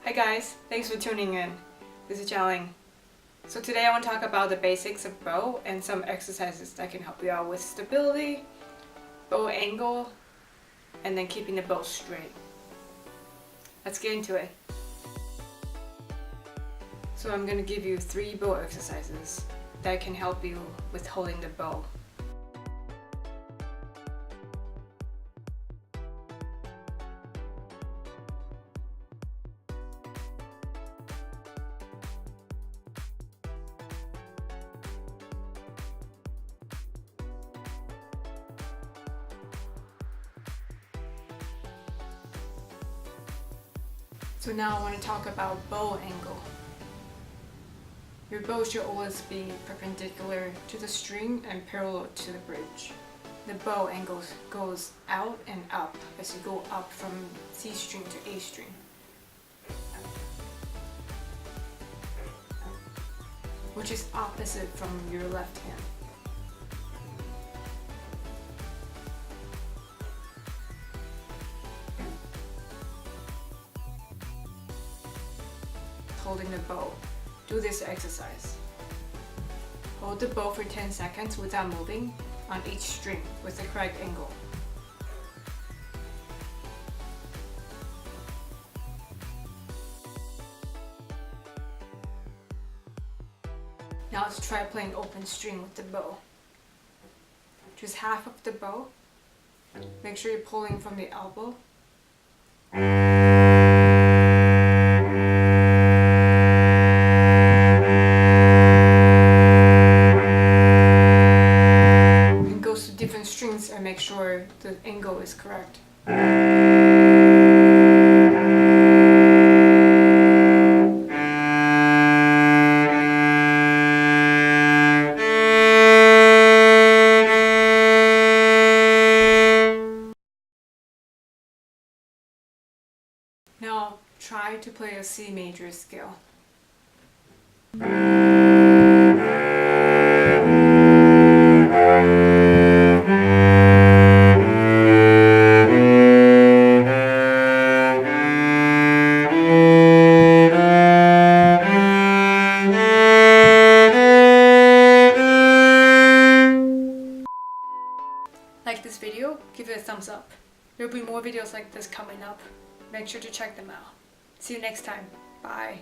Hi guys, thanks for tuning in. This is Jialing. So today I want to talk about the basics of bow and some exercises that can help you out with stability, bow angle, and then keeping the bow straight. Let's get into it. So I'm going to give you 3 bow exercises that can help you with holding the bow. So now I want to talk about bow angle. Your bow should always be perpendicular to the string and parallel to the bridge. The bow angle goes out and up as you go up from C string to A string. Which is opposite from your left hand. Holding the bow. Do this exercise. Hold the bow for 10 seconds without moving on each string with the correct angle. Now let's try playing open string with the bow. Just half of the bow. Make sure you're pulling from the elbow. Different strings and make sure the angle is correct. Now try to play a C major scale. Like this video, give it a thumbs up. There will be more videos like this coming up. Make sure to check them out. See you next time. Bye.